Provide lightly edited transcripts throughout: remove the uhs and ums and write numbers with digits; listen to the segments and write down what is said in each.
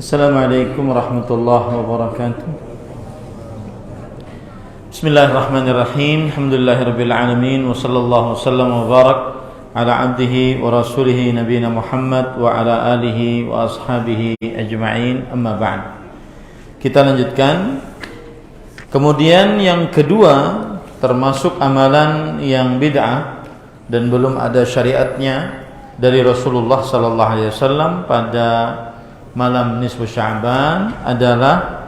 Assalamualaikum warahmatullahi wabarakatuh. Bismillahirrahmanirrahim. Alhamdulillahirabbil alamin wa sallallahu wasallam wa barak ala abdihi wa rasulihi nabiyina Muhammad wa ala alihi wa ashabihi ajma'in. Amma ba'd. Kita lanjutkan. Kemudian yang kedua, termasuk amalan yang bid'ah dan belum ada syariatnya dari Rasulullah sallallahu alaihi wasallam pada malam nisfu Sya'ban adalah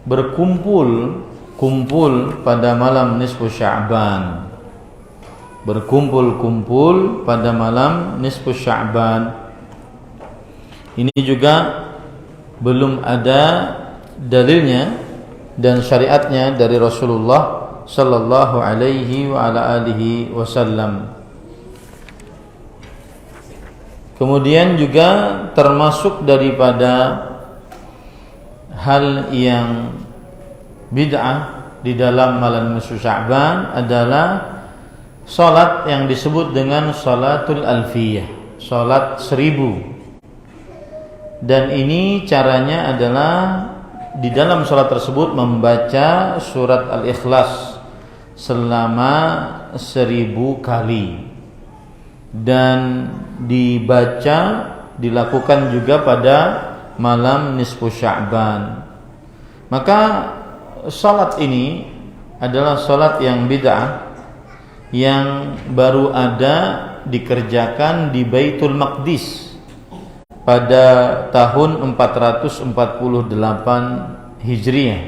berkumpul pada malam nisfu Sya'ban. Berkumpul pada malam nisfu Sya'ban. Ini juga belum ada dalilnya dan syariatnya dari Rasulullah sallallahu alaihi wa ala alihi wasallam. Kemudian juga termasuk daripada hal yang bid'ah di dalam malam nisfu Sya'ban adalah salat yang disebut dengan salatul alfiyah, salat 1000. Dan ini caranya adalah di dalam salat tersebut membaca surat Al-Ikhlas selama 1000 kali. Dan dilakukan juga pada malam nisfu Sya'ban. Maka salat ini adalah salat yang bid'ah yang baru ada dikerjakan di Baitul Maqdis pada tahun 448 Hijriah,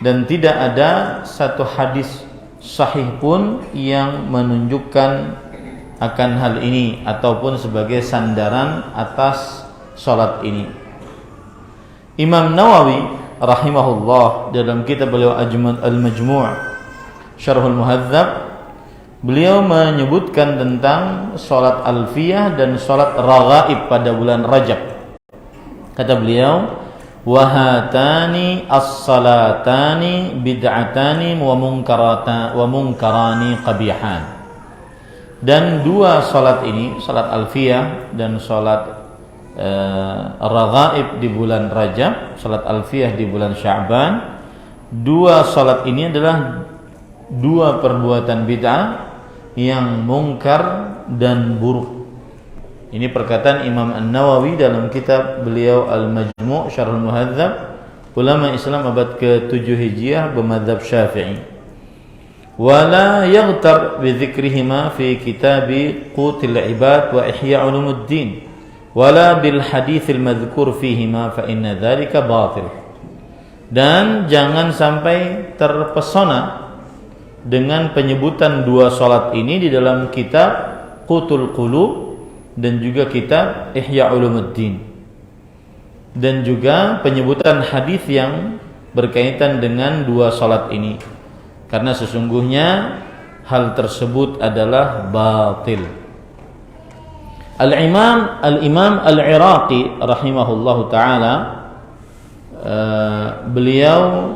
dan tidak ada satu hadis sahih pun yang menunjukkan akan hal ini ataupun sebagai sandaran atas salat ini. Imam Nawawi rahimahullah dalam kitab beliau Al-Majmu' Syarhul Muhadzab, beliau menyebutkan tentang salat alfiyah dan salat raghaib pada bulan Rajab. Kata beliau, wa hatani as-salatani bid'atani wa munkarani qabihan. Dan dua salat ini, salat alfiyah dan salat raghaib di bulan Rajab, salat alfiyah di bulan Sya'ban, dua salat ini adalah dua perbuatan bid'ah yang mungkar dan buruk. Ini perkataan Imam An-Nawawi dalam kitab beliau Al-Majmu' Syarhul Muhadzab, ulama Islam abad ke-7 Hijriah bermadzhab Syafi'i. Wala yaghtar bi dzikrihima fi kitabi Qutil Ibad wa Ihya Ulumuddin wala bil haditsil madhkur fihima fa inna dzalika batil. Dan jangan sampai terpesona dengan penyebutan dua salat ini di dalam kitab Qutul Qulub dan juga kitab Ihya Ulumuddin, dan juga penyebutan hadis yang berkaitan dengan dua salat ini, karena sesungguhnya hal tersebut adalah batil. Al-Imam Al-Iraqi rahimahullahu taala, beliau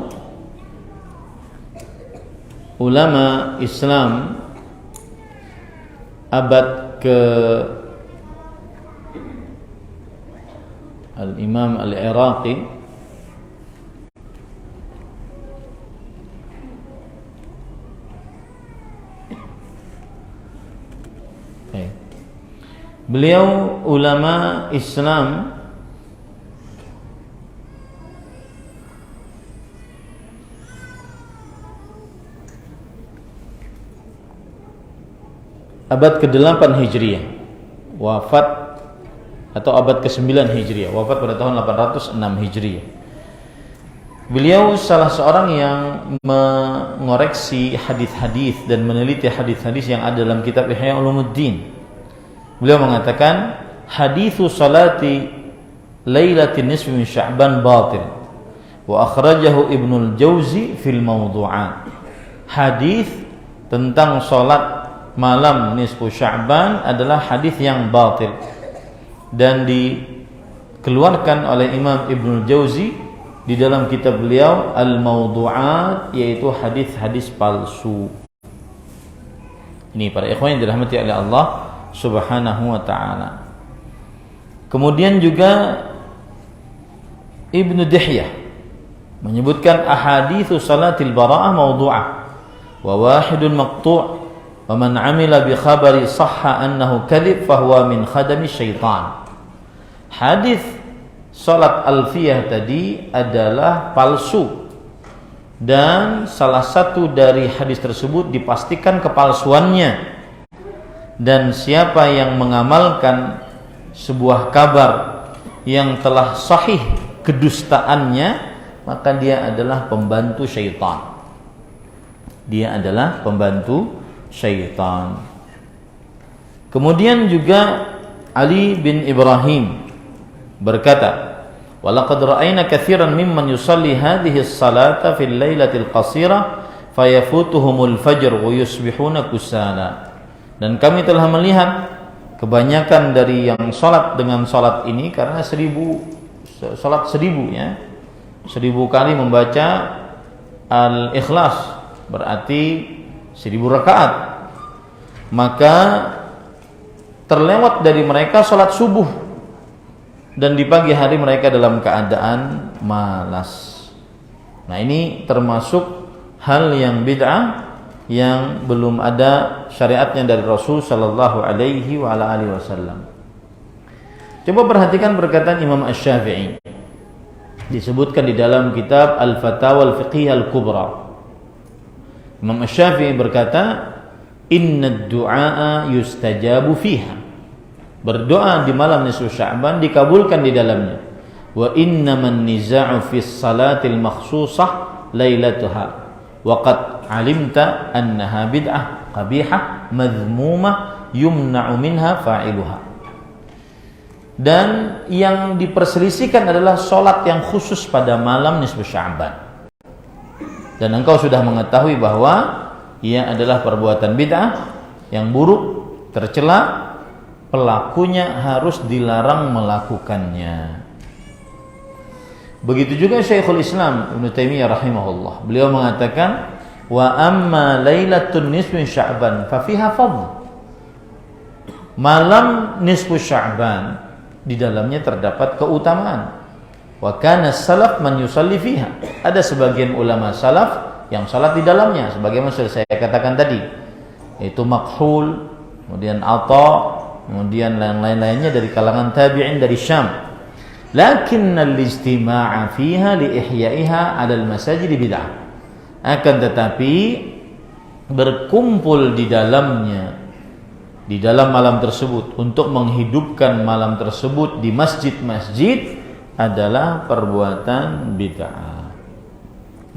ulama Islam abad ke Al-Imam Al-Iraqi beliau ulama Islam abad ke-8 Hijriah wafat, atau abad ke-9 Hijriah wafat pada tahun 806 Hijriah. Beliau salah seorang yang mengoreksi hadis-hadis dan meneliti hadis-hadis yang ada dalam kitab Ihya Ulumuddin. Beliau mengatakan haditsu salati lailatin nisfi min Sya'ban batil wa akhrajahu Ibnul Jauzi fil Mawdu'at. Hadis tentang salat malam nisfu Sya'ban adalah hadis yang batil dan dikeluarkan oleh Imam Ibnul Jauzi di dalam kitab beliau Al-Mawdu'at, yaitu hadis-hadis palsu. Ini para ikhwan yang dirahmati oleh Allah Subhanahu wa ta'ala. Kemudian juga Ibnu Dihyah menyebutkan ahaditsu salatil bara'ah mawdu'ah wa wahidun maqtu' wa man 'amila bi khabari sahha annahu kadhib fahuwa min khadami syaitan. Hadis salat alfiyah tadi adalah palsu, dan salah satu dari hadis tersebut dipastikan kepalsuannya, dan siapa yang mengamalkan sebuah kabar yang telah sahih kedustaannya, maka dia adalah pembantu syaitan. Dia adalah pembantu syaitan. Kemudian juga Ali bin Ibrahim berkata, walaqad ra'ayna katsiran mimman yusalli hadhihi as-salata fil lailatil qasirah fayafutuhumul fajr wa yusbihuna kusala. Dan kami telah melihat kebanyakan dari yang salat dengan salat ini, karena salat 1000 ya. 1000 kali membaca Al-Ikhlas berarti 1000 rakaat. Maka terlewat dari mereka salat subuh, dan di pagi hari mereka dalam keadaan malas. Nah, ini termasuk hal yang bid'ah yang belum ada syariatnya dari Rasul sallallahu alaihi wa ala alihi wasallam. Coba perhatikan perkataan Imam Asy-Syafi'i. Disebutkan di dalam kitab Al-Fatawa Al-Fiqhiyah Al-Kubra. Imam Asy-Syafi'i berkata, "Inna ad-du'a yustajabu fiha." Berdoa di malam nisfu Sya'ban dikabulkan di dalamnya. Wa innaman niza'u fi salatil makhsusah lailatuha. Wa qad 'alimta annaha bid'ah qabihah madhmumah yumna'u minha fa'iluha. Dan yang diperselisihkan adalah salat yang khusus pada malam nisfu Sya'ban. Dan engkau sudah mengetahui bahwa ia adalah perbuatan bid'ah yang buruk, tercela, pelakunya harus dilarang melakukannya. Begitu juga Syekhul Islam Ibnu Taimiyah rahimahullah. Beliau mengatakan, wa amma lailatun nisfi Sya'ban fa fiha fadl. Malam nisfu Sya'ban di dalamnya terdapat keutamaan. Wa kana salaf man yusalli fiha. Ada sebagian ulama salaf yang salat di dalamnya, sebagaimana saya katakan tadi. Itu Makhul, kemudian Atha, kemudian lain-lainnya dari kalangan tabi'in dari Syam. Lakinnal istima'a fiha li ihya'iha 'alal masajid bid'ah. Akan tetapi berkumpul di dalamnya, di dalam malam tersebut untuk menghidupkan malam tersebut di masjid-masjid adalah perbuatan bid'ah.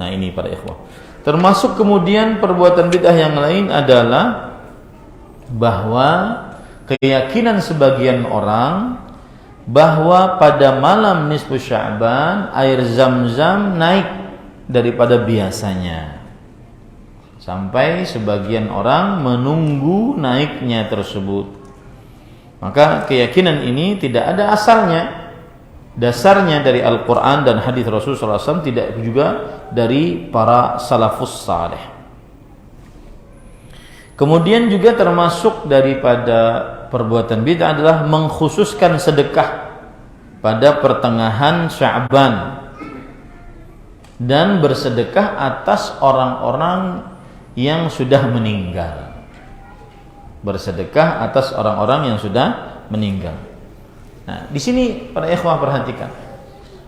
Nah, ini para ikhwah. Termasuk kemudian perbuatan bid'ah yang lain adalah bahwa keyakinan sebagian orang bahwa pada malam nisfu Sya'ban air Zam-Zam naik daripada biasanya, sampai sebagian orang menunggu naiknya tersebut. Maka keyakinan ini tidak ada asalnya, dasarnya dari Al-Quran dan hadis Rasulullah SAW, tidak juga dari para salafus saleh. Kemudian juga termasuk daripada perbuatan bid'ah adalah mengkhususkan sedekah pada pertengahan Sya'ban dan bersedekah atas orang-orang yang sudah meninggal. Bersedekah atas orang-orang yang sudah meninggal. Nah, di sini para ikhwah perhatikan.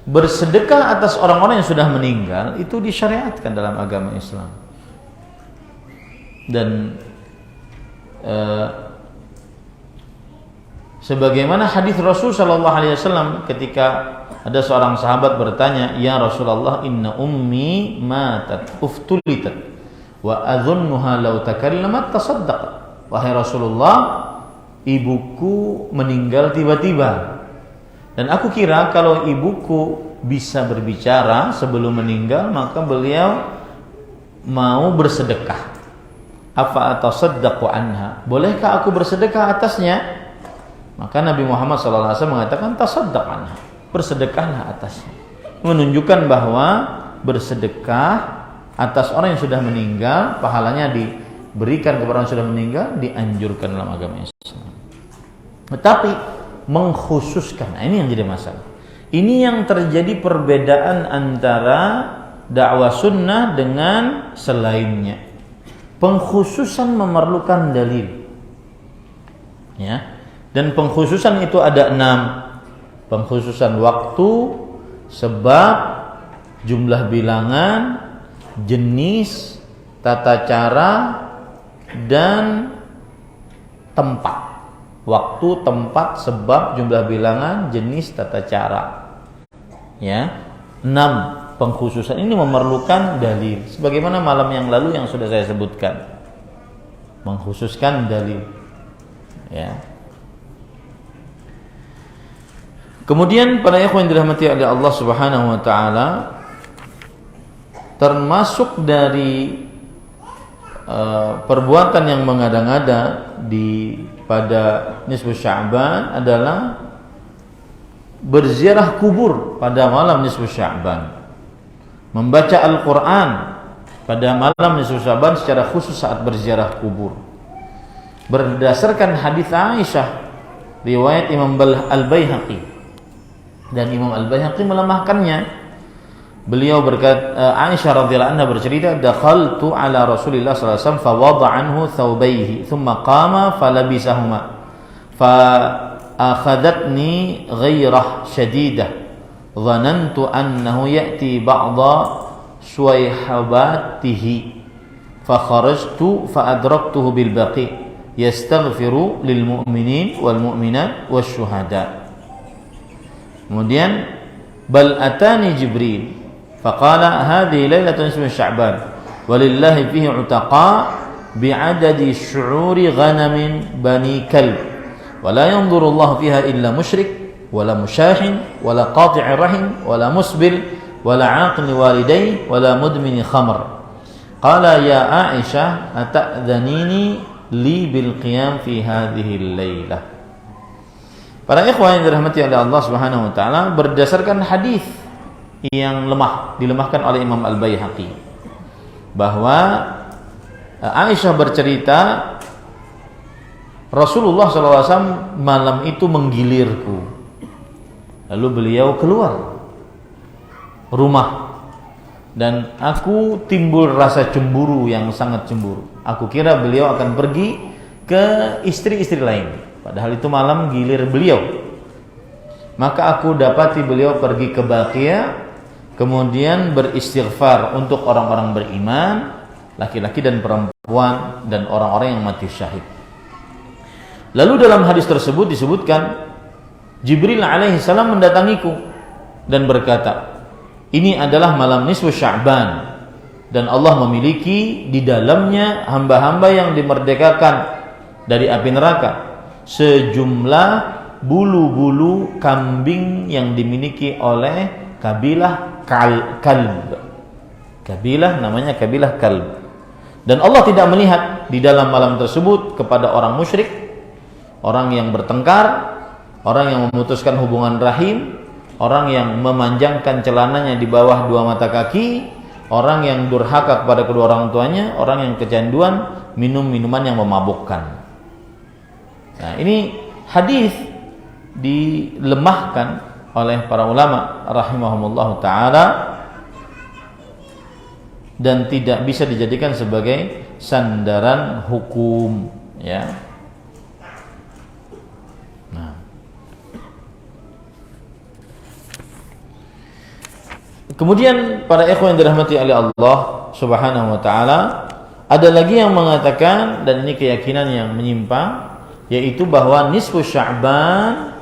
Bersedekah atas orang-orang yang sudah meninggal itu disyariatkan dalam agama Islam. Dan sebagaimana hadis Rasul sallallahu alaihi wasallam ketika ada seorang sahabat bertanya, "Ya Rasulullah, inna ummi matat uftulitat wa adhunnuha law takallamat tasaddaqat." Wahai Rasulullah, ibuku meninggal tiba-tiba, dan aku kira kalau ibuku bisa berbicara sebelum meninggal, maka beliau mau bersedekah. Afa atasaddaqu anha? Bolehkah aku bersedekah atasnya? Maka Nabi Muhammad SAW mengatakan, tasaddaq anha, bersedekahlah atasnya. Menunjukkan bahwa bersedekah atas orang yang sudah meninggal, pahalanya diberikan kepada orang yang sudah meninggal, dianjurkan dalam agama Islam. Tetapi mengkhususkan, nah ini yang jadi masalah. Ini yang terjadi perbedaan antara dakwah sunnah dengan selainnya. Pengkhususan memerlukan dalil, ya. Dan pengkhususan itu ada 6. Pengkhususan waktu, sebab, jumlah bilangan, jenis, tata cara, dan tempat. Waktu, tempat, sebab, jumlah bilangan, jenis, tata cara. Ya, 6 pengkhususan ini memerlukan dalil. Sebagaimana malam yang lalu yang sudah saya sebutkan, mengkhususkan dalil. Ya. Kemudian para ikhwan yang dirahmati oleh Allah Subhanahu wa taala, termasuk dari perbuatan yang mengada-ngada pada nisfu Sya'ban adalah berziarah kubur pada malam nisfu Sya'ban, membaca Al-Quran pada malam nisfu Sya'ban secara khusus saat berziarah kubur. Berdasarkan hadis Aisyah riwayat Imam Al-Baihaqi, dan Imam Al-Baihaqi melemahkannya. Beliau berkata, Aisyah radhiyallahu anha bercerita, dakhaltu ala Rasulillah sallallahu alaihi wasallam fa wada'a anhu thawbayhi thumma qama falabisahuma fa akhadatni ghairah shadidah dhanantu annahu ya'ti ba'dha suwayhabatihi fa kharajtu fa adraktuhu bil baqi yastaghfiru lil mu'minin wal mu'minat wasyuhada. Kemudian bal atani Jibril faqala hadhihi lailatun nisfu Sya'ban walillahi fihi utaqa bi'adadi syu'uri ghanamin bani kalb wa la yanzuru Allah fiha illa musyrik wala musyahin wala qati'i rahim wala musbil wala 'aqli walidayhi wala mudmini khamr. Qala ya Aisyah ata'dhanini li bil qiyam fi hadhihi al-lailah. Para ikhwan yang dirahmati oleh Allah Subhanahu wa taala, berdasarkan hadis yang dilemahkan oleh Imam Al-Baihaqi, bahwa Aisyah bercerita Rasulullah SAW malam itu menggilirku, lalu beliau keluar rumah dan aku timbul rasa cemburu yang sangat cemburu. Aku kira beliau akan pergi ke istri-istri lain, padahal itu malam gilir beliau. Maka aku dapati beliau pergi ke Baqiyah, kemudian beristighfar untuk orang-orang beriman, laki-laki dan perempuan, dan orang-orang yang mati syahid. Lalu dalam hadis tersebut disebutkan Jibril alaihissalam mendatangiku dan berkata, ini adalah malam nisfu Sya'ban dan Allah memiliki di dalamnya hamba-hamba yang dimerdekakan dari api neraka sejumlah bulu-bulu kambing yang dimiliki oleh kabilah Kalb. Kabilah namanya kabilah Kalb. Dan Allah tidak melihat di dalam malam tersebut kepada orang musyrik, orang yang bertengkar, orang yang memutuskan hubungan rahim, orang yang memanjangkan celananya di bawah 2 mata kaki, orang yang durhaka kepada kedua orang tuanya, orang yang kecanduan minum minuman yang memabukkan. Nah, ini hadis dilemahkan oleh para ulama rahimahumullah ta'ala dan tidak bisa dijadikan sebagai sandaran hukum, ya. Nah, kemudian para ikhwan yang dirahmati oleh Allah Subhanahu wa ta'ala, ada lagi yang mengatakan, dan ini keyakinan yang menyimpang, yaitu bahwa nisfu Sya'ban,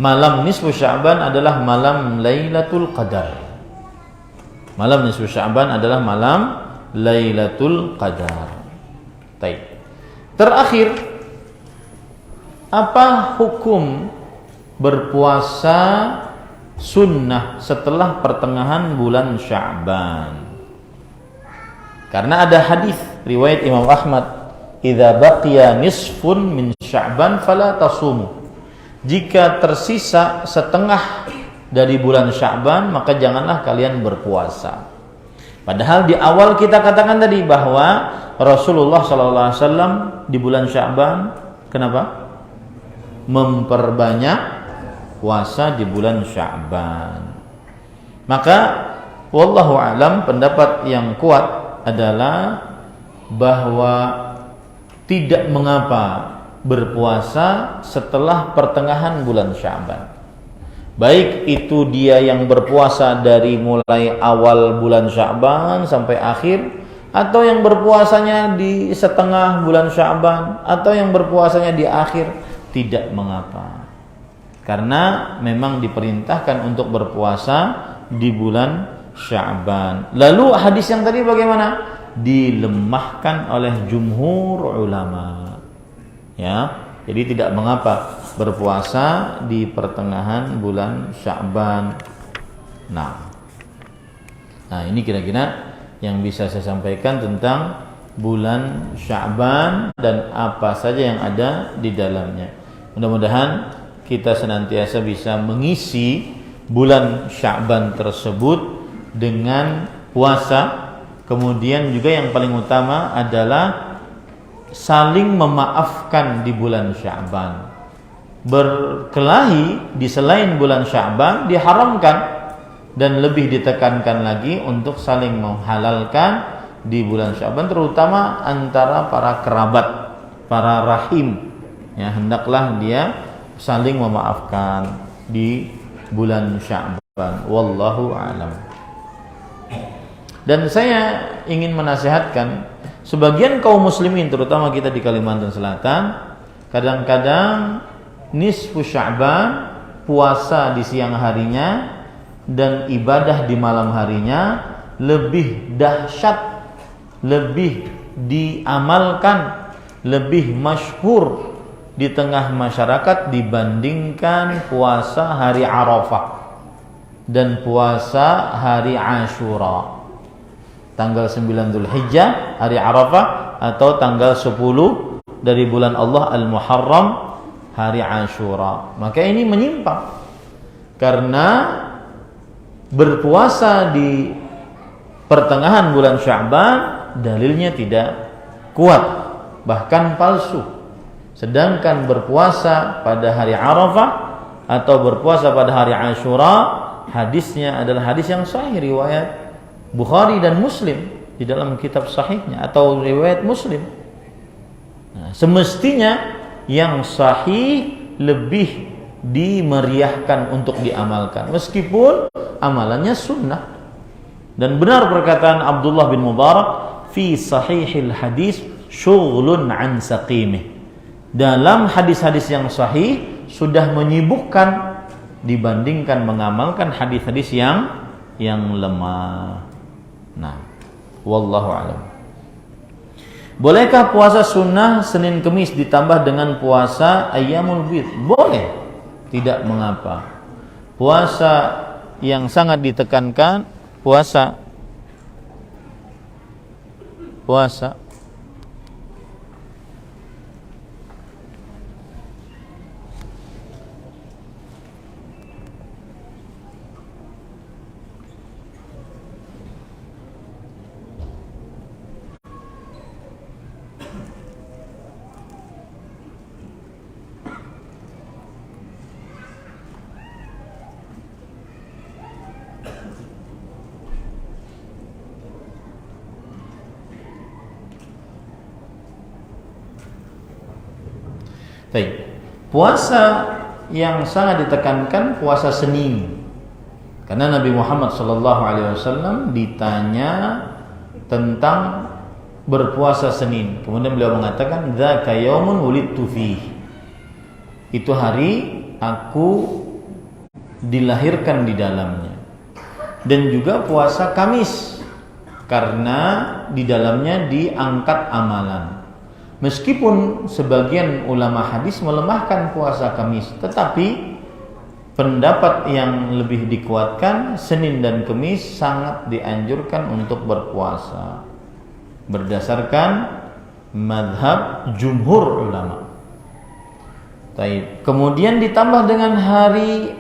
malam nisfu Sya'ban adalah malam Lailatul Qadar. Malam nisfu Sya'ban adalah malam Lailatul Qadar. Baik. Terakhir, apa hukum berpuasa sunnah setelah pertengahan bulan Sya'ban? Karena ada hadis riwayat Imam Ahmad, "Idza baqiya nisfun min Sya'ban fala tasumu." Jika tersisa setengah dari bulan Sya'ban, maka janganlah kalian berpuasa. Padahal di awal kita katakan tadi bahwa Rasulullah SAW di bulan Sya'ban kenapa? Memperbanyak puasa di bulan Sya'ban. Maka wallahu alam, pendapat yang kuat adalah bahwa tidak mengapa berpuasa setelah pertengahan bulan Sya'ban. Baik itu dia yang berpuasa dari mulai awal bulan Sya'ban sampai akhir, atau yang berpuasanya di setengah bulan Sya'ban, atau yang berpuasanya di akhir, tidak mengapa. Karena memang diperintahkan untuk berpuasa di bulan Sya'ban. Lalu hadis yang tadi bagaimana? Dilemahkan oleh jumhur ulama. Ya, jadi tidak mengapa berpuasa di pertengahan bulan Sya'ban. Nah, ini kira-kira yang bisa saya sampaikan tentang bulan Sya'ban dan apa saja yang ada di dalamnya. Mudah-mudahan kita senantiasa bisa mengisi bulan Sya'ban tersebut dengan puasa. Kemudian juga yang paling utama adalah saling memaafkan di bulan Sya'ban. Berkelahi di selain bulan Sya'ban diharamkan, dan lebih ditekankan lagi untuk saling menghalalkan di bulan Sya'ban, terutama antara para kerabat, para rahim. Ya, hendaklah dia saling memaafkan di bulan Sya'ban. Wallahu a'lam. Dan saya ingin menasihatkan sebagian kaum muslimin, terutama kita di Kalimantan Selatan, kadang-kadang nisfu Sya'ban, puasa di siang harinya dan ibadah di malam harinya lebih dahsyat, lebih diamalkan, lebih masyhur di tengah masyarakat dibandingkan puasa hari Arafah dan puasa hari Asyura. Tanggal 9 Dzulhijjah, hari Arafah, atau tanggal 10 dari bulan Allah Al-Muharram, hari Asyura. Maka ini menyimpang, karena berpuasa di pertengahan bulan Sya'ban dalilnya tidak kuat, bahkan palsu. Sedangkan berpuasa pada hari Arafah atau berpuasa pada hari Asyura, hadisnya adalah hadis yang sahih, riwayat Bukhari dan Muslim di dalam kitab sahihnya, atau riwayat Muslim. Nah, semestinya yang sahih lebih dimeriahkan untuk diamalkan, meskipun amalannya sunnah. Dan benar perkataan Abdullah bin Mubarak, fi sahihil hadis syughlun an saqimih. Dalam hadis-hadis yang sahih sudah menyibukkan dibandingkan mengamalkan hadis-hadis yang lemah. Nah, wallahu a'lam. Bolehkah puasa sunnah Senin Kemis ditambah dengan puasa Ayyamul Bid? Boleh, tidak mengapa. Puasa yang sangat ditekankan puasa Baik. Puasa yang sangat ditekankan puasa Senin. Karena Nabi Muhammad SAW ditanya tentang berpuasa Senin. Kemudian beliau mengatakan, "Dzaka yaumun wulidtu fihi." Itu hari aku dilahirkan di dalamnya. Dan juga puasa Kamis, karena di dalamnya diangkat amalan. Meskipun sebagian ulama hadis melemahkan puasa Kamis, tetapi pendapat yang lebih dikuatkan, Senin dan Kamis sangat dianjurkan untuk berpuasa berdasarkan mazhab jumhur ulama. Kemudian ditambah dengan hari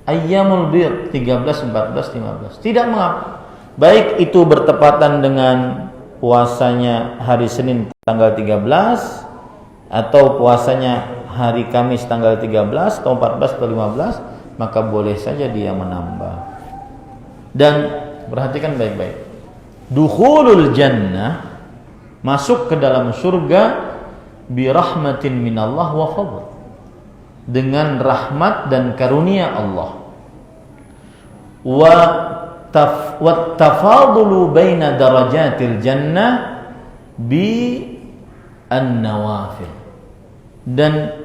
Ayyamul Bir 13, 14, 15. Tidak mengapa. Baik itu bertepatan dengan puasanya hari Senin tanggal 13 atau puasanya hari Kamis tanggal 13 atau 14 atau 15, maka boleh saja dia menambah. Dan perhatikan baik-baik, dukhulul jannah, masuk ke dalam surga, bi rahmatin minallah wa fadl, dengan rahmat dan karunia Allah. Wa tafadulu baina darajatil jannah bi an-nawafil, dan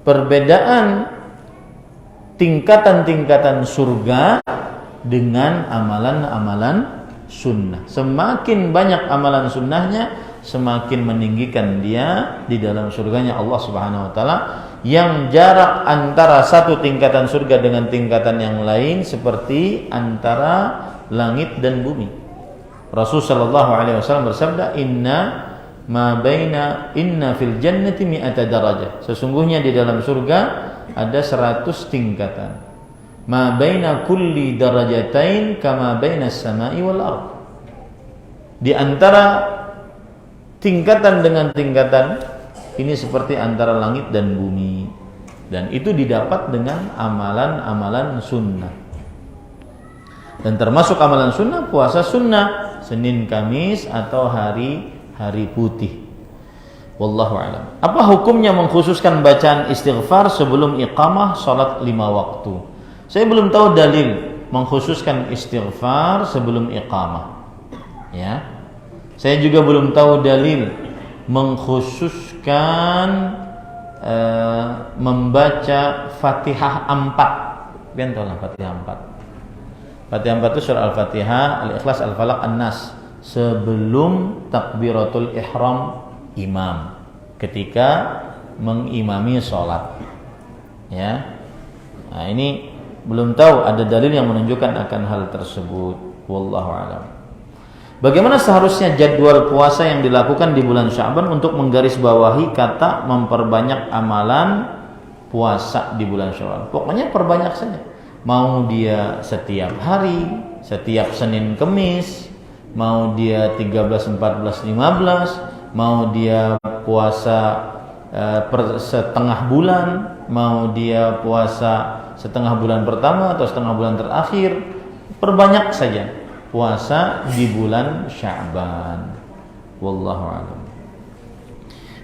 perbedaan tingkatan-tingkatan surga dengan amalan-amalan sunnah. Semakin banyak amalan sunnahnya, semakin meninggikan dia di dalam surganya Allah Subhanahu wa taala, yang jarak antara satu tingkatan surga dengan tingkatan yang lain seperti antara langit dan bumi. Rasul sallallahu alaihi wasallam bersabda, inna fil jannati mi'ata darajah, sesungguhnya di dalam surga ada 100 tingkatan. Ma baina kulli darajatain kama baina as-sama'i wal ardh, di antara tingkatan dengan tingkatan ini seperti antara langit dan bumi, dan itu didapat dengan amalan-amalan sunnah. Dan termasuk amalan sunnah, puasa sunnah Senin, Kamis atau hari putih. Wallahu a'lam. Apa hukumnya mengkhususkan bacaan istighfar sebelum iqamah salat 5 waktu? Saya belum tahu dalil mengkhususkan istighfar sebelum iqamah. Ya. Saya juga belum tahu dalil mengkhususkan membaca Fatihah 4. Pian tahu lah Fatihah 4. Fatihah 4 itu surah Al-Fatihah, Al-Ikhlas, Al-Falaq, An-Nas sebelum takbiratul ihram imam ketika mengimami sholat. Ya. Nah, ini belum tahu ada dalil yang menunjukkan akan hal tersebut. Wallahu a'lam. Bagaimana seharusnya jadwal puasa yang dilakukan di bulan Sya'ban untuk menggarisbawahi kata memperbanyak amalan puasa di bulan Sya'ban? Pokoknya perbanyak saja. Mau dia setiap hari, setiap Senin Kemis, mau dia 13, 14, 15, mau dia puasa setengah bulan, mau dia puasa setengah bulan pertama atau setengah bulan terakhir, perbanyak saja puasa di bulan Sya'ban. Wallahu a'lam.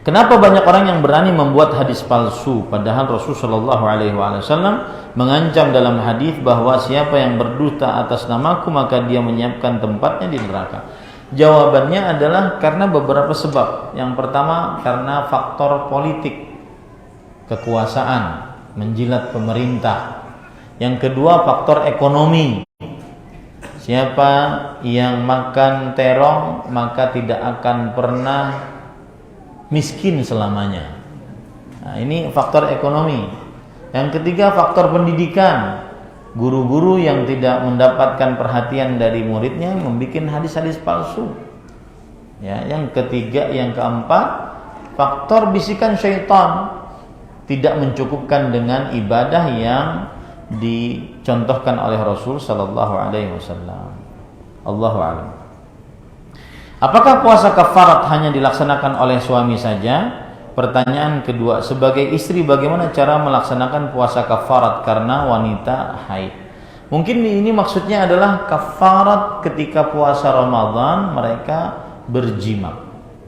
Kenapa banyak orang yang berani membuat hadis palsu, padahal Rasulullah Shallallahu Alaihi Wasallam mengancam dalam hadis bahwa siapa yang berdusta atas namaku maka dia menyiapkan tempatnya di neraka? Jawabannya adalah karena beberapa sebab. Yang pertama karena faktor politik, kekuasaan, menjilat pemerintah. Yang kedua faktor ekonomi. Siapa yang makan terong maka tidak akan pernah miskin selamanya. Nah, ini faktor ekonomi. Yang ketiga faktor pendidikan. Guru-guru yang tidak mendapatkan perhatian dari muridnya membuat hadis-hadis palsu. Ya, yang ketiga, yang keempat, faktor bisikan syaitan. Tidak mencukupkan dengan ibadah yang dicontohkan oleh Rasul sallallahu alaihi wasallam. Allahu a'lam. Apakah puasa kafarat hanya dilaksanakan oleh suami saja? Pertanyaan kedua, sebagai istri bagaimana cara melaksanakan puasa kafarat karena wanita haid? Mungkin ini maksudnya adalah kafarat ketika puasa Ramadan mereka berjima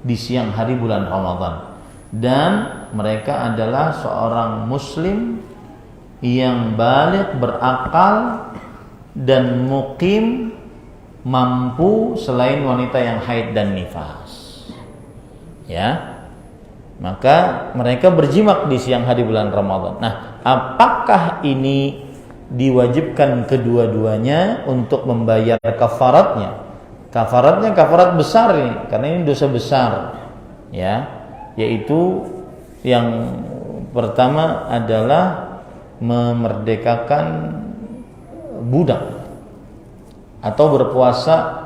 di siang hari bulan Ramadan, dan mereka adalah seorang muslim yang baligh, berakal dan muqim, mampu selain wanita yang haid dan nifas. Ya. Maka mereka berjimak di siang hari bulan Ramadan. Nah, apakah ini diwajibkan kedua-duanya untuk membayar kafaratnya? Kafaratnya kafarat besar ini, karena ini dosa besar. Ya, yaitu yang pertama adalah memerdekakan budak atau berpuasa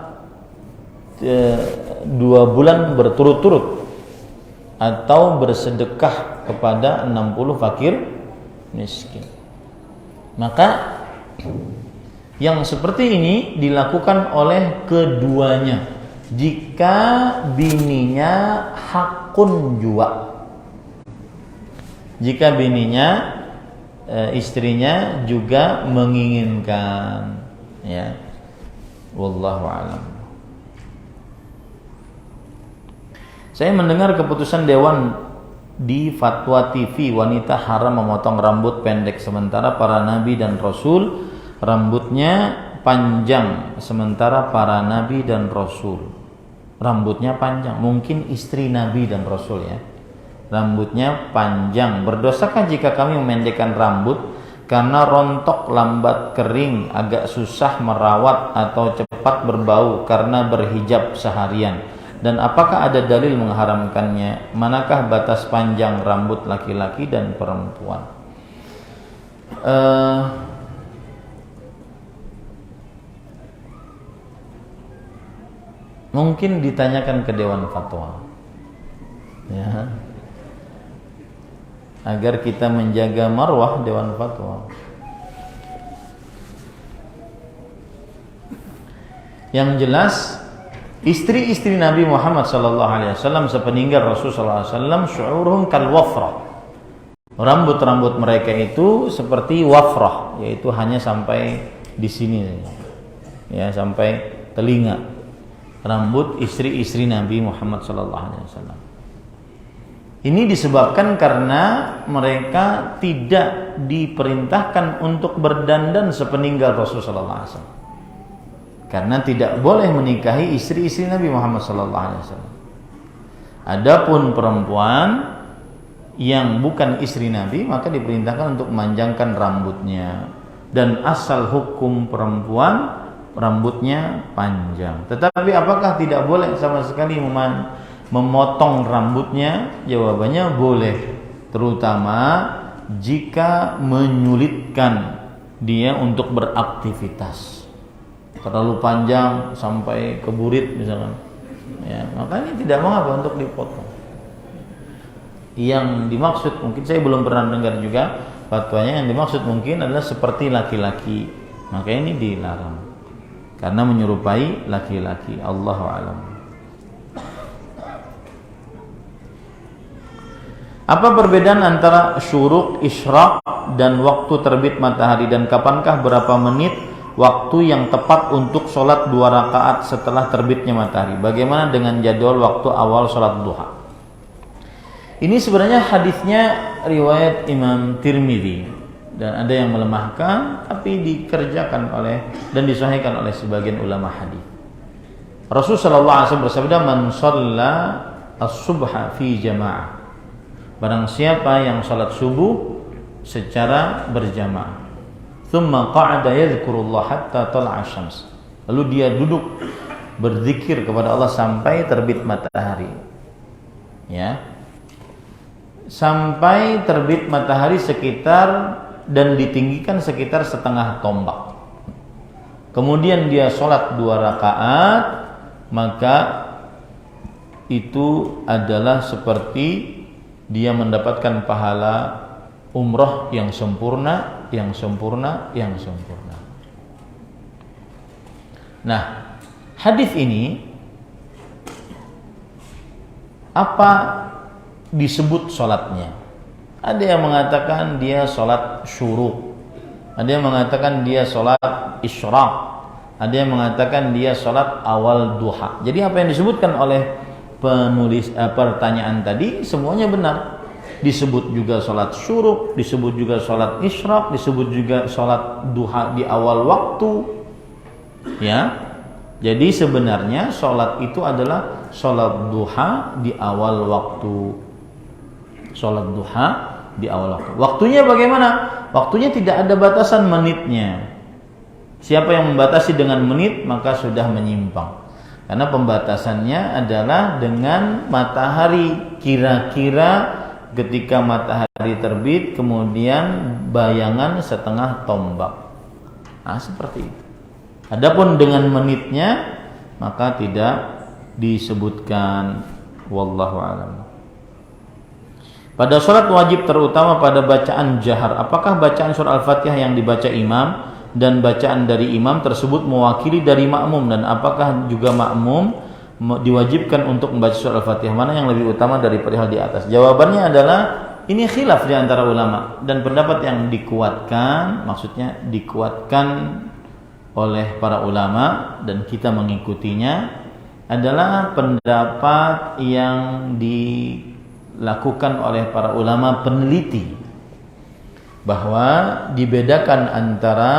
2 bulan berturut-turut, atau bersedekah kepada 60 fakir miskin. Maka yang seperti ini dilakukan oleh keduanya jika bininya hakun jua. Jika bininya istrinya juga menginginkan, ya. Wallahu a'lam. Saya mendengar keputusan dewan di Fatwa TV, wanita haram memotong rambut pendek, sementara para nabi dan rasul rambutnya panjang, sementara para nabi dan rasul rambutnya panjang. Mungkin istri nabi dan rasul, ya, rambutnya panjang. Berdosakah jika kami memendekkan rambut karena rontok, lambat kering, agak susah merawat atau cepat berbau karena berhijab seharian? Dan apakah ada dalil mengharamkannya? Manakah batas panjang rambut laki-laki dan perempuan? Mungkin ditanyakan ke Dewan Fatwa, ya, agar kita menjaga marwah Dewan Fatwa. Yang jelas, istri-istri Nabi Muhammad SAW sepeninggal Rasulullah SAW, syu'uruhum kal wafrah. Rambut-rambut mereka itu seperti wafrah, yaitu hanya sampai di sini, ya, sampai telinga. Rambut istri-istri Nabi Muhammad SAW. Ini disebabkan karena mereka tidak diperintahkan untuk berdandan sepeninggal Rasulullah SAW. Karena tidak boleh menikahi istri-istri Nabi Muhammad SAW. Adapun perempuan yang bukan istri Nabi, maka diperintahkan untuk memanjangkan rambutnya. Dan asal hukum perempuan, rambutnya panjang. Tetapi apakah tidak boleh sama sekali memotong rambutnya? Jawabannya boleh, terutama jika menyulitkan dia untuk beraktivitas. Terlalu panjang sampai ke burit misalkan, ya, makanya tidak mengapa untuk dipotong. Yang dimaksud, mungkin saya belum pernah dengar juga fatwanya, yang dimaksud mungkin adalah seperti laki-laki, maka ini dilarang karena menyerupai laki-laki. Allahu a'lam. Apa perbedaan antara syuruk, isyraq dan waktu terbit matahari, dan kapankah berapa menit waktu yang tepat untuk sholat 2 rakaat setelah terbitnya matahari? Bagaimana dengan jadwal waktu awal sholat duha? Ini sebenarnya hadisnya riwayat Imam Tirmidzi dan ada yang melemahkan, tapi dikerjakan oleh dan disahihkan oleh sebagian ulama hadis. Rasulullah SAW bersabda, "Man shalla as-subha fi jama'ah." Barang siapa yang salat subuh secara berjamaah, thumma qa'ada yadhkurullah hatta tal'a syams. Lalu dia duduk berzikir kepada Allah sampai terbit matahari. Ya. Sampai terbit matahari sekitar dan ditinggikan sekitar setengah tombak. Kemudian dia sholat 2 rakaat, maka itu adalah seperti dia mendapatkan pahala umrah yang sempurna, yang sempurna, yang sempurna. Nah, hadis ini apa disebut sholatnya? Ada yang mengatakan dia sholat syuruk, ada yang mengatakan dia sholat isyraq, ada yang mengatakan dia sholat awal duha. Jadi apa yang disebutkan oleh penulis pertanyaan tadi semuanya benar. Disebut juga sholat syuruk, disebut juga sholat isyraq, disebut juga sholat duha di awal waktu. Ya, jadi sebenarnya sholat itu adalah sholat duha di awal waktu. Sholat duha di awal waktu. Waktunya bagaimana? Waktunya tidak ada batasan menitnya. Siapa yang membatasi dengan menit maka sudah menyimpang. Karena pembatasannya adalah dengan matahari, kira-kira ketika matahari terbit kemudian bayangan setengah tombak. Nah, seperti itu. Adapun dengan menitnya maka tidak disebutkan. Wallahu a'lam. Pada sholat wajib terutama pada bacaan jahar, apakah bacaan surah Al-Fatihah yang dibaca imam dan bacaan dari imam tersebut mewakili dari makmum, dan apakah juga makmum diwajibkan untuk membaca surah Al-Fatihah? Mana yang lebih utama dari perihal di atas? Jawabannya adalah ini khilaf di antara ulama, dan pendapat yang dikuatkan, maksudnya dikuatkan oleh para ulama dan kita mengikutinya, adalah pendapat yang dilakukan oleh para ulama peneliti, bahwa dibedakan antara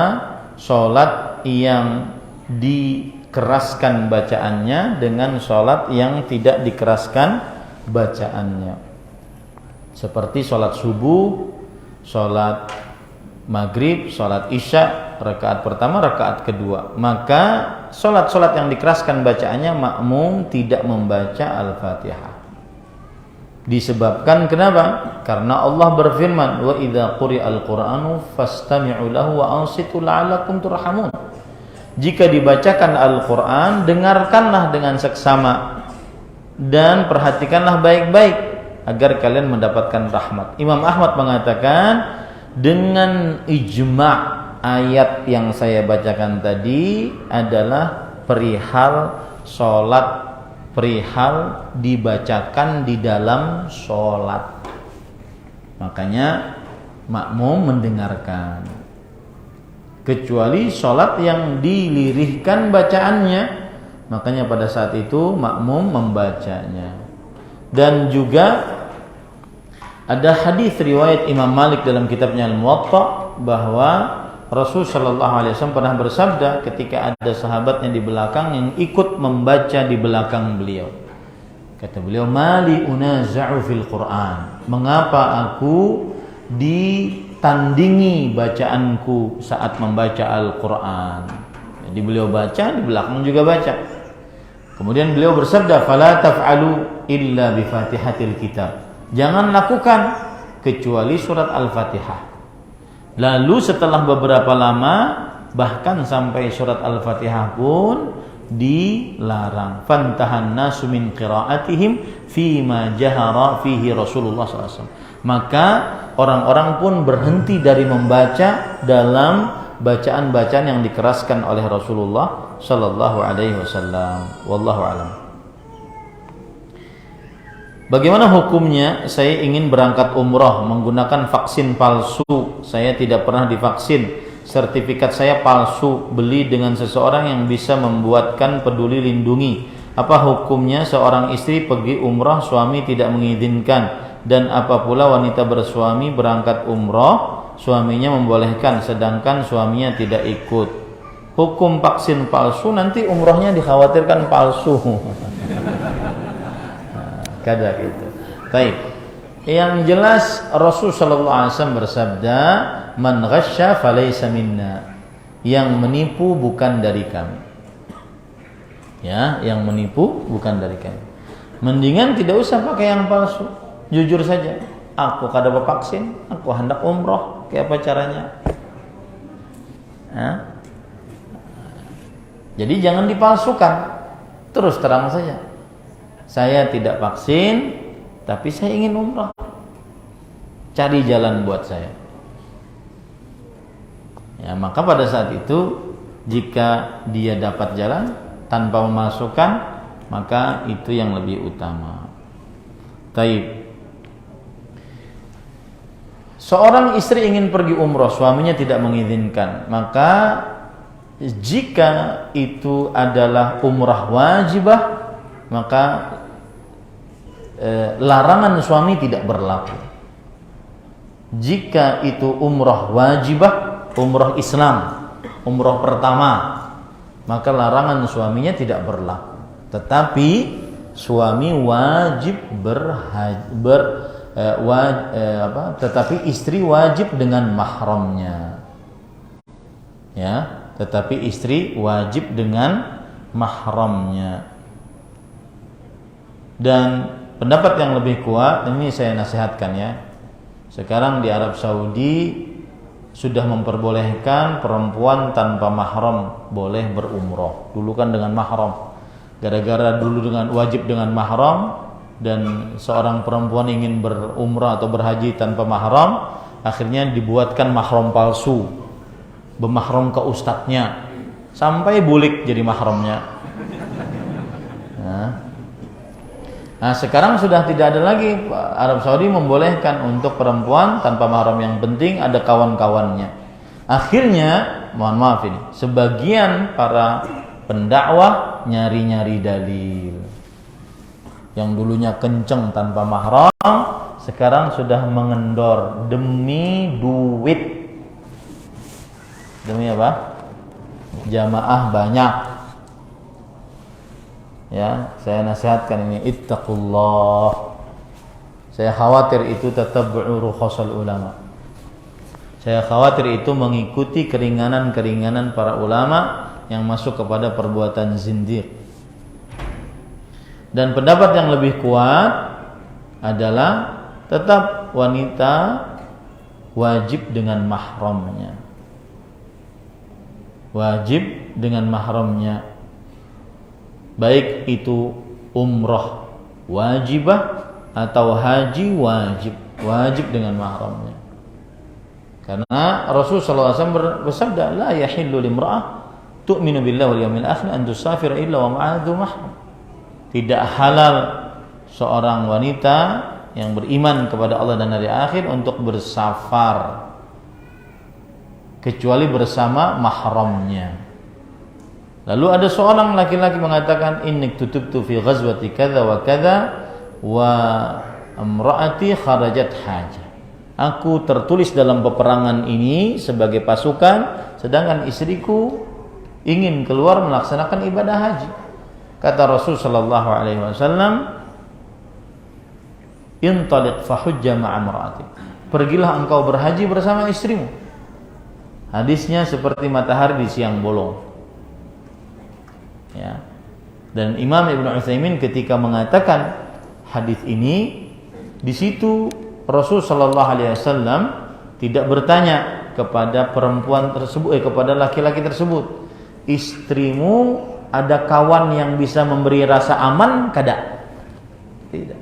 sholat yang dikeraskan bacaannya dengan sholat yang tidak dikeraskan bacaannya, seperti sholat subuh, sholat maghrib, sholat isya, rakaat pertama, rakaat kedua. Maka sholat-sholat yang dikeraskan bacaannya, makmum tidak membaca Al-Fatihah. Disebabkan kenapa? Karena Allah berfirman, wa idza quri'al qur'anu fastami'u lahu wa ansitu la'allakum turhamun. Jika dibacakan Al-Qur'an, dengarkanlah dengan seksama dan perhatikanlah baik-baik agar kalian mendapatkan rahmat. Imam Ahmad mengatakan, dengan ijma' ayat yang saya bacakan tadi adalah perihal sholat, perihal dibacakan di dalam sholat. Makanya makmum mendengarkan, kecuali sholat yang dilirihkan bacaannya, makanya pada saat itu makmum membacanya. Dan juga ada hadis riwayat Imam Malik dalam kitabnya Al-Muwatta bahwa Rasul sallallahu alaihi wasallam pernah bersabda ketika ada sahabatnya di belakang yang ikut membaca di belakang beliau. Kata beliau, "Mali unaza'u fil Qur'an." Mengapa aku ditandingi bacaanku saat membaca Al-Qur'an? Jadi beliau baca, di belakang juga baca. Kemudian beliau bersabda, "Fala taf'alu illa bi Fatihatil kitab." Jangan lakukan kecuali surat Al-Fatihah. Lalu setelah beberapa lama, bahkan sampai surat Al-Fatihah pun dilarang. Fantahan nasu min qira'atihim fima jahara fihi Rasulullah SAW. Maka orang-orang pun berhenti dari membaca dalam bacaan-bacaan yang dikeraskan oleh Rasulullah sallallahu alaihi wasallam. Wallahu a'lam. Bagaimana hukumnya saya ingin berangkat umrah menggunakan vaksin palsu? Saya tidak pernah divaksin. Sertifikat saya palsu, beli dengan seseorang yang bisa membuatkan peduli lindungi. Apa hukumnya seorang istri pergi umrah suami tidak mengizinkan? Dan apa pula wanita bersuami berangkat umrah suaminya membolehkan sedangkan suaminya tidak ikut? Hukum vaksin palsu, nanti umrahnya dikhawatirkan palsu. Kadang itu. Baik. Yang jelas Rasul sallallahu alaihi wasallam bersabda, "Man ghasya falaysa minna." Yang menipu bukan dari kami. Ya, yang menipu bukan dari kami. Mendingan tidak usah pakai yang palsu. Jujur saja. Aku kada vaksin, aku hendak umroh. Kayak apa caranya? Ya. Jadi jangan dipalsukan. Terus terang saja. Saya tidak vaksin, tapi saya ingin umrah. Cari jalan buat saya. Ya, maka pada saat itu jika dia dapat jalan tanpa memasukkan, maka itu yang lebih utama. Taib. Seorang istri ingin pergi umrah, suaminya tidak mengizinkan, maka jika itu adalah umrah wajibah, maka larangan suami tidak berlaku. Jika itu umrah wajibah, umrah Islam, umrah pertama, maka larangan suaminya tidak berlaku. Tetapi suami wajib tetapi istri wajib dengan mahramnya. Ya, tetapi istri wajib dengan mahramnya. Dan pendapat yang lebih kuat, ini saya nasihatkan ya. Sekarang di Arab Saudi sudah memperbolehkan perempuan tanpa mahram boleh berumroh. Dulu kan dengan mahram. Gara-gara dulu dengan wajib dengan mahram dan seorang perempuan ingin berumrah atau berhaji tanpa mahram, akhirnya dibuatkan mahram palsu. Bermahram ke ustadznya sampai bulik jadi mahramnya. Nah, Nah, sekarang sudah tidak ada lagi Arab Saudi membolehkan untuk perempuan tanpa mahram, yang penting ada kawan-kawannya. Akhirnya, mohon maaf ini, sebagian para pendakwah nyari-nyari dalil. Yang dulunya kenceng tanpa mahram, sekarang sudah mengendor demi duit. Demi apa? Jamaah banyak. Ya, saya nasihatkan ini, ittaqullah. Saya khawatir itu tatabbu'u rukhsal ulama. Saya khawatir itu mengikuti keringanan-keringanan para ulama yang masuk kepada perbuatan zindiq. Dan pendapat yang lebih kuat adalah tetap wanita wajib dengan mahramnya. Wajib dengan mahramnya. Baik itu umrah wajibah atau haji wajib. Wajib dengan mahramnya. Karena Rasulullah SAW bersabda, la yahillu limra'ah tu'minu billahi wal yawmil akhir an tusafira illa wa ma'aha dzu mahram. Tidak halal seorang wanita yang beriman kepada Allah dan hari akhir untuk bersafar kecuali bersama mahramnya. Lalu ada seorang laki-laki mengatakan, inni tutubtu fi ghazwati kadza wa kadza wa imraati kharajat hajah. Aku tertulis dalam peperangan ini sebagai pasukan, sedangkan istriku ingin keluar melaksanakan ibadah haji. Kata Rasul sallallahu alaihi wasallam, intaliq fahujja ma'a imra'atik. Pergilah engkau berhaji bersama istrimu. Hadisnya seperti matahari di siang bolong. Ya. Dan Imam Ibnu Utsaimin ketika mengatakan hadis ini, di situ Rasul sallallahu alaihi wasallam tidak bertanya kepada perempuan tersebut, kepada laki-laki tersebut, istrimu ada kawan yang bisa memberi rasa aman kada? Tidak.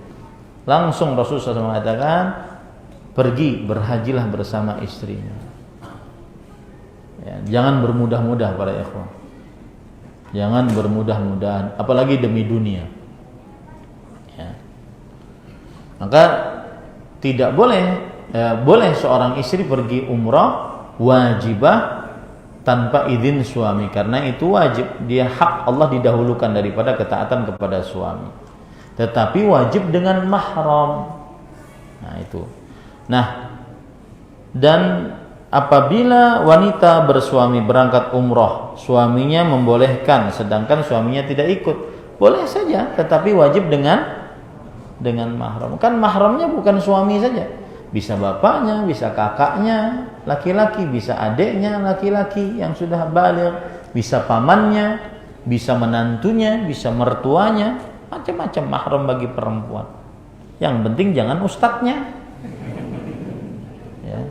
Langsung Rasul SAW mengatakan, pergi berhajilah bersama istrinya. Ya, jangan bermudah-mudah para ikhwan. Jangan bermudah-mudahan, apalagi demi dunia. Ya. Maka tidak boleh, boleh seorang istri pergi umrah wajibah tanpa izin suami, karena itu wajib. Dia hak Allah didahulukan daripada ketaatan kepada suami. Tetapi wajib dengan mahram. Nah itu. Nah, dan apabila wanita bersuami berangkat umrah, suaminya membolehkan sedangkan suaminya tidak ikut, boleh saja, tetapi wajib dengan mahram. Kan mahramnya bukan suami saja, bisa bapaknya, bisa kakaknya laki-laki, bisa adiknya laki-laki yang sudah baligh, bisa pamannya, bisa menantunya, bisa mertuanya, macam-macam mahram bagi perempuan. Yang penting jangan ustadznya. Ya.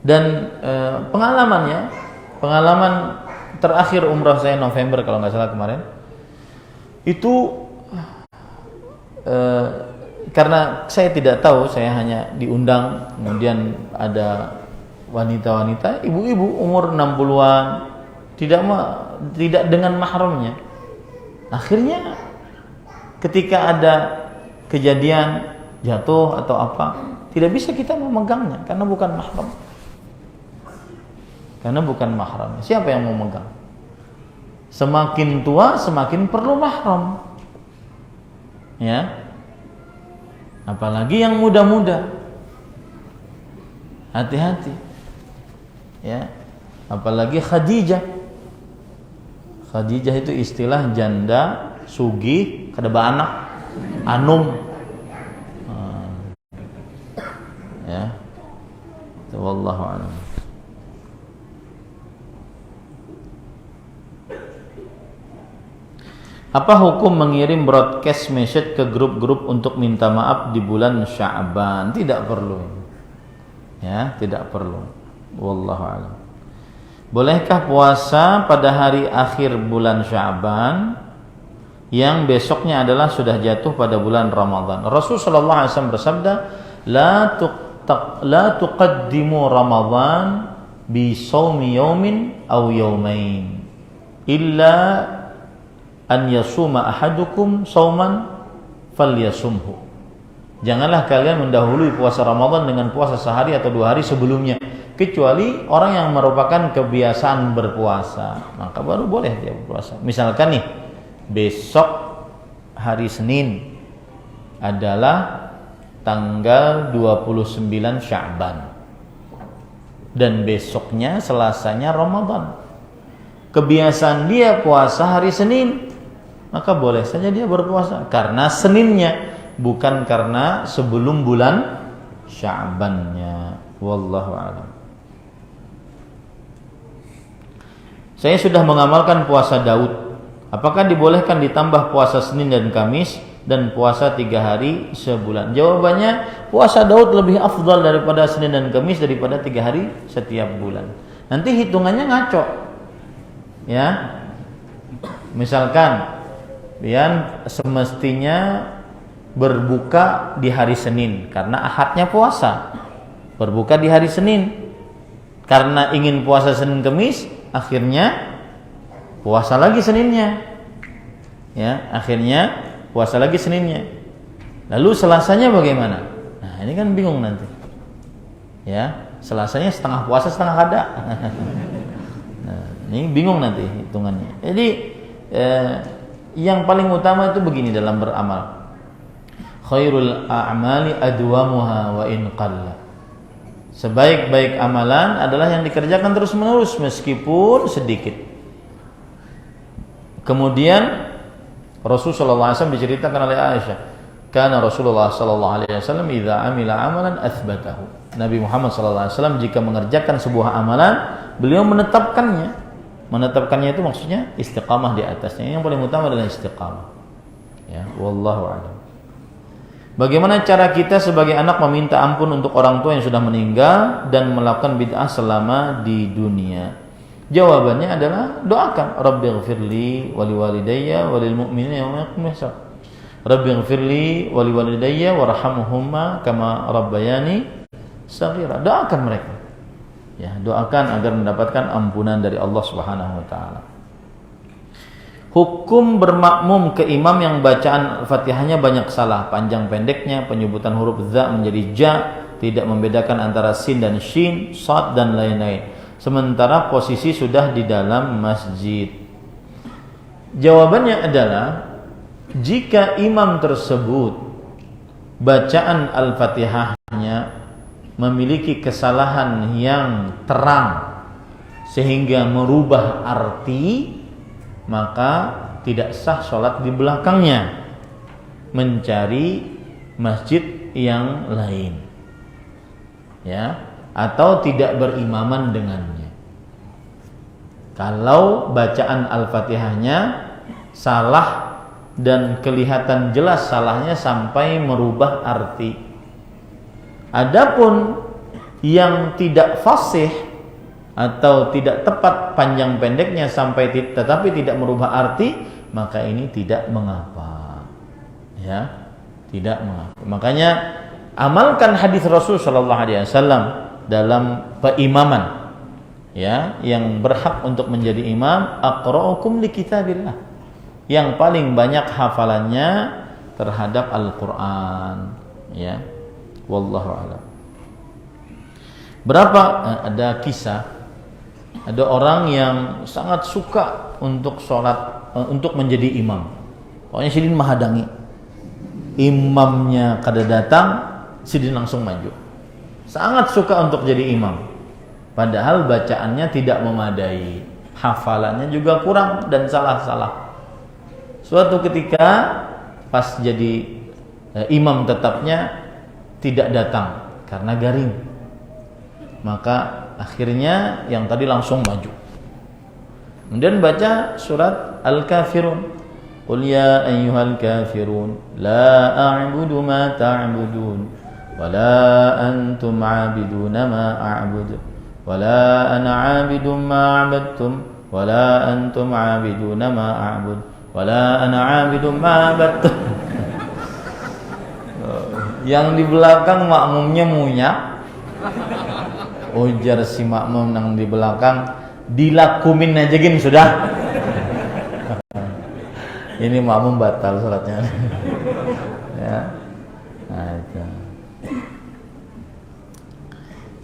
Dan pengalaman terakhir umrah saya November kalau nggak salah kemarin, itu karena saya tidak tahu, saya hanya diundang, kemudian ada wanita-wanita, ibu-ibu umur 60-an, tidak dengan mahramnya. Akhirnya ketika ada kejadian jatuh atau apa, tidak bisa kita memegangnya karena bukan mahram. Karena bukan mahram. Siapa yang mau megang? Semakin tua semakin perlu mahram. Ya. Apalagi yang muda-muda. Hati-hati. Ya. Apalagi Khadijah. Khadijah itu istilah janda sugih kada anak anum. Ya. Wallahu a'lam. Apa hukum mengirim broadcast message ke grup-grup untuk minta maaf di bulan Sya'ban? Tidak perlu. Ya, tidak perlu. Wallahu a'lam. Bolehkah puasa pada hari akhir bulan Sya'ban yang besoknya adalah sudah jatuh pada bulan Ramadan? Rasul sallallahu alaihi wasallam bersabda, la tuqaddimu Ramadan bi shaumi yaumin aw yaumain illa an yasuma ahadukum sauman falyasumhu. Janganlah kalian mendahului puasa Ramadan dengan puasa sehari atau 2 hari sebelumnya, kecuali orang yang merupakan kebiasaan berpuasa, maka baru boleh dia berpuasa. Misalkan nih, besok hari Senin adalah tanggal 29 Sya'ban dan besoknya Selasanya Ramadan. Kebiasaan dia puasa hari Senin, maka boleh saja dia berpuasa karena Seninnya, bukan karena sebelum bulan Sya'bannya. Wallahu a'lam. Saya sudah mengamalkan puasa Daud. Apakah dibolehkan ditambah puasa Senin dan Kamis dan puasa 3 hari sebulan? Jawabannya, puasa Daud lebih afdal daripada Senin dan Kamis daripada 3 hari setiap bulan. Nanti hitungannya ngaco. Ya. Misalkan pian semestinya berbuka di hari Senin karena Ahadnya puasa. Berbuka di hari Senin. Karena ingin puasa Senin Kamis, akhirnya puasa lagi Seninnya. Ya, akhirnya puasa lagi Seninnya. Lalu Selasanya bagaimana? Nah, ini kan bingung nanti. Ya, Selasanya setengah puasa setengah kada. Nah, ini bingung nanti hitungannya. Jadi yang paling utama itu begini dalam beramal. Khairul a'mali adwamuha wa in qalla. Sebaik-baik amalan adalah yang dikerjakan terus-menerus meskipun sedikit. Kemudian Rasulullah SAW diceritakan oleh Aisyah, karena Rasulullah SAW idza amila amalan athbatahu. Nabi Muhammad SAW jika mengerjakan sebuah amalan, beliau menetapkannya. Menetapkannya itu maksudnya istiqamah di atasnya. Yang paling utama adalah istiqamah. Ya, wallahu a'lam. Bagaimana cara kita sebagai anak meminta ampun untuk orang tua yang sudah meninggal dan melakukan bid'ah selama di dunia? Jawabannya adalah doakan, Rabbighfirli wa liwalidayya wa lil mu'minina yauma yaqumul hisab. Rabbighfirli wa liwalidayya warhamhumma kama rabbayani shaghira. Doakan mereka. Ya, doakan agar mendapatkan ampunan dari Allah Subhanahu wa taala. Hukum bermakmum ke imam yang bacaan Fatihahnya banyak salah, panjang pendeknya, penyebutan huruf za menjadi ja, tidak membedakan antara sin dan shin, shad dan lain-lain. Sementara posisi sudah di dalam masjid. Jawabannya adalah, jika imam tersebut bacaan Al-Fatihahnya memiliki kesalahan yang terang sehingga merubah arti, maka tidak sah sholat di belakangnya, mencari masjid yang lain, ya, atau tidak berimaman dengannya. Kalau bacaan Al-Fatihahnya salah dan kelihatan jelas salahnya sampai merubah arti. Adapun yang tidak fasih atau tidak tepat panjang pendeknya sampai tetapi tidak merubah arti, maka ini tidak mengapa. Ya, tidak mengapa. Makanya amalkan hadis Rasul sallallahu alaihi wasallam dalam peimaman. Ya, yang berhak untuk menjadi imam, aqra'ukum li kitabillah. Yang paling banyak hafalannya terhadap Al-Qur'an, ya. Wallahu a'lam. Berapa ada kisah, ada orang yang sangat suka untuk sholat, untuk menjadi imam. Pokoknya sidin mahadangi, imamnya kada datang, sidin langsung maju. Sangat suka untuk jadi imam, padahal bacaannya tidak memadai, hafalannya juga kurang dan salah-salah. Suatu ketika pas jadi imam tetapnya tidak datang karena garing, maka akhirnya yang tadi langsung maju. Kemudian baca surat Al-Kafirun. Qul ya ayyuhal kafirun la a'budu ma ta'budun wa la antum 'abiduna ma a'budu wa la ana 'abidun ma 'abadtum wa la antum 'abiduna ma a'budu wa la ana 'abidun ma 'abadtum. Yang di belakang makmumnya munyak. Ujar si makmum yang di belakang, dilakumin aja gin sudah. Ini makmum batal salatnya. Ya. Nah,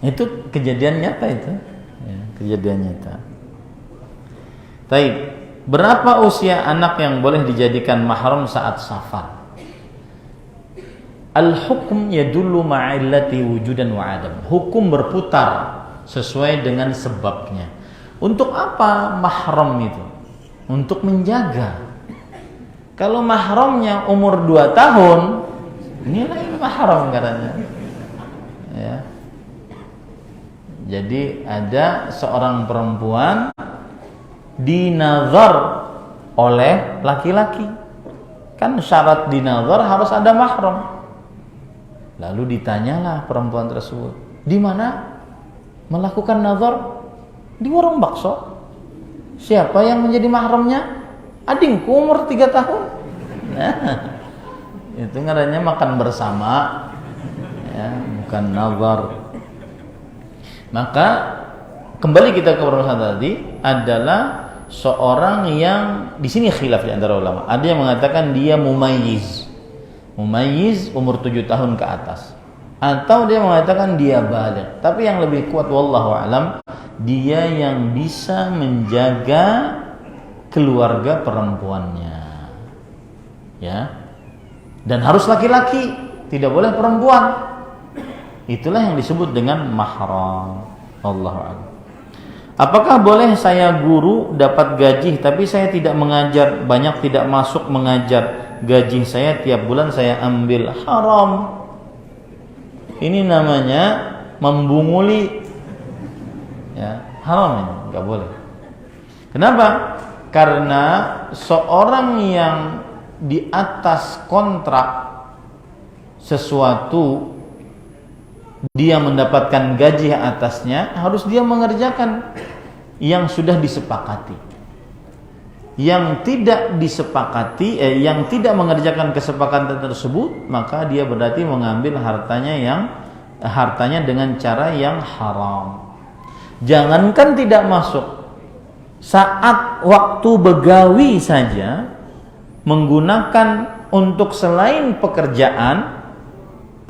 itu kejadian nyata itu. Ya, kejadian nyata. Baik, berapa usia anak yang boleh dijadikan mahram saat safar? Al-hukm yadullu ma'illati wujudan wa adam. Hukum berputar sesuai dengan sebabnya. Untuk apa mahram itu? Untuk menjaga. Kalau mahramnya umur 2 tahun, inilah mahram katanya. Ya. Jadi ada seorang perempuan dinazar oleh laki-laki. Kan syarat dinazar harus ada mahram. Lalu ditanyalah perempuan tersebut, di mana melakukan nazar? Di warung bakso. Siapa yang menjadi mahramnya? Adingku umur 3 tahun. Nah, itu ngarannya makan bersama, ya, bukan nazar. Maka kembali kita ke permasalahan tadi adalah seorang yang di sini khilaf di antara ulama. Ada yang mengatakan dia mumayyiz umur 7 tahun ke atas, atau dia mengatakan dia baligh. Tapi yang lebih kuat wallahu alam, dia yang bisa menjaga keluarga perempuannya, ya, dan harus laki-laki, tidak boleh perempuan. Itulah yang disebut dengan mahram. Wallahu alam. Apakah boleh saya guru dapat gaji tapi saya tidak mengajar, banyak tidak masuk mengajar, gaji saya tiap bulan saya ambil? Haram. Ini namanya membunguli, ya, haram ini, nggak boleh. Kenapa? Karena seorang yang di atas kontrak sesuatu, dia mendapatkan gaji atasnya, harus dia mengerjakan yang sudah disepakati. Yang tidak disepakati, yang tidak mengerjakan kesepakatan tersebut, maka dia berarti mengambil hartanya dengan cara yang haram. Jangankan tidak masuk, saat waktu begawi saja menggunakan untuk selain pekerjaan,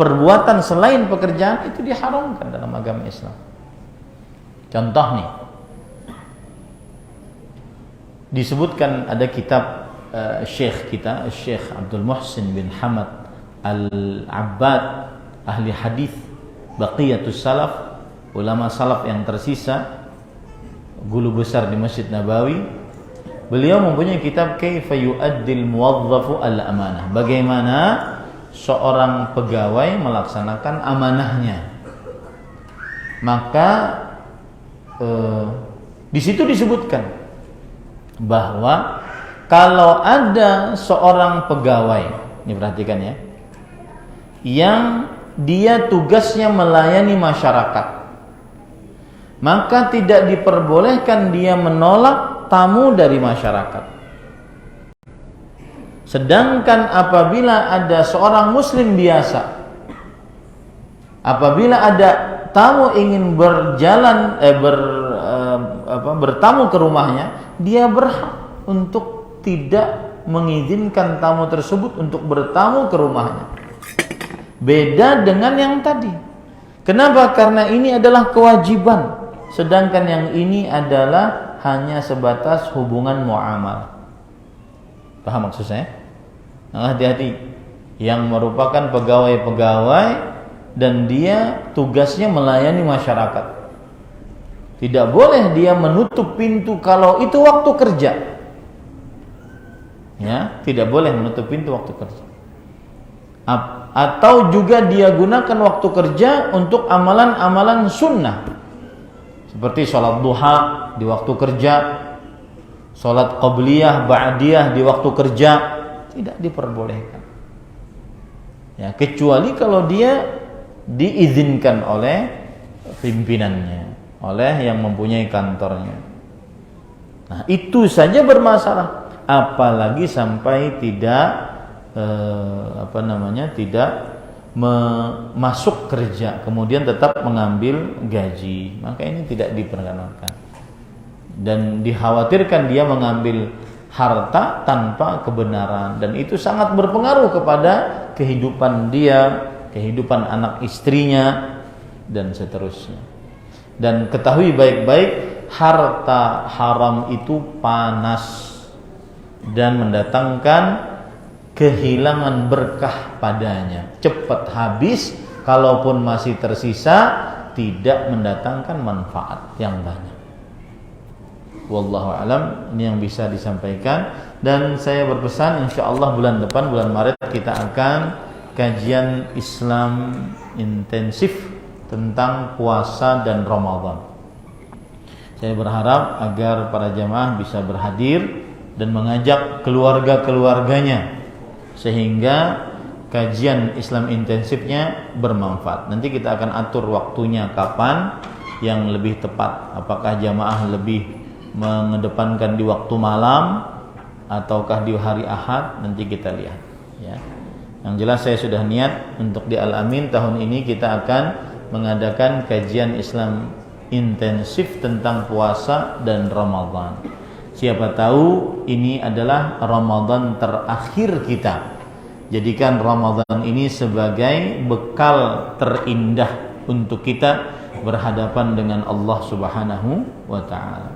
perbuatan selain pekerjaan itu diharamkan dalam agama Islam. Contoh nih, disebutkan ada kitab Syekh kita, Syekh Abdul Muhsin bin Hamad Al-Abbad, ahli hadis Baqiyatus Salaf, ulama salaf yang tersisa, guru besar di Masjid Nabawi. Beliau mempunyai kitab Kaifa yu'addil muwadzafu al-amanah, bagaimana seorang pegawai melaksanakan amanahnya. Maka di situ disebutkan bahwa kalau ada seorang pegawai, ini perhatikan ya, yang dia tugasnya melayani masyarakat, maka tidak diperbolehkan dia menolak tamu dari masyarakat. Sedangkan apabila ada seorang muslim biasa, apabila ada tamu ingin bertamu ke rumahnya, dia berhak untuk tidak mengizinkan tamu tersebut untuk bertamu ke rumahnya. Beda dengan yang tadi. Kenapa? Karena ini adalah kewajiban, sedangkan yang ini adalah hanya sebatas hubungan muamalah. Paham maksud saya? Nah, hati-hati yang merupakan pegawai-pegawai dan dia tugasnya melayani masyarakat. Tidak boleh dia menutup pintu kalau itu waktu kerja. Ya, tidak boleh menutup pintu waktu kerja. Atau juga dia gunakan waktu kerja untuk amalan-amalan sunnah. Seperti sholat duha di waktu kerja, sholat qabliyah, ba'diyah di waktu kerja, tidak diperbolehkan. Ya, kecuali kalau dia diizinkan oleh pimpinannya, oleh yang mempunyai kantornya. Nah, itu saja bermasalah. Apalagi sampai tidak tidak masuk kerja, kemudian tetap mengambil gaji, maka ini tidak diperkenankan. Dan dikhawatirkan dia mengambil harta tanpa kebenaran, dan itu sangat berpengaruh kepada kehidupan dia, kehidupan anak istrinya, dan seterusnya. Dan ketahui baik-baik, harta haram itu panas dan mendatangkan kehilangan berkah padanya, cepat habis, kalaupun masih tersisa tidak mendatangkan manfaat yang banyak. Wallahu alam, ini yang bisa disampaikan. Dan saya berpesan, insyaallah bulan depan, bulan Maret, kita akan kajian Islam intensif tentang puasa dan Ramadan. Saya berharap agar para jamaah bisa berhadir dan mengajak keluarga-keluarganya, sehingga kajian Islam intensifnya bermanfaat. Nanti kita akan atur waktunya kapan yang lebih tepat. Apakah jamaah lebih mengedepankan di waktu malam ataukah di hari Ahad, nanti kita lihat ya. Yang jelas saya sudah niat untuk di Al-Amin tahun ini kita akan mengadakan kajian Islam intensif tentang puasa dan Ramadan. Siapa tahu ini adalah Ramadan terakhir kita. Jadikan Ramadan ini sebagai bekal terindah untuk kita berhadapan dengan Allah Subhanahu wa taala.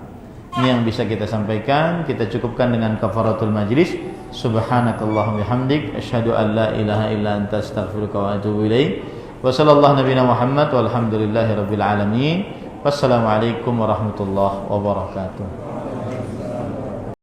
Ini yang bisa kita sampaikan. Kita cukupkan dengan kafaratul majlis. Subhanakallahumma bihamdik asyhadu an la ilaha illa anta astaghfiruka wa atubu ilaik. Wa sallallahu nabiyana Muhammad walhamdulillahirabbil alamin. Wassalamualaikum warahmatullahi wabarakatuh.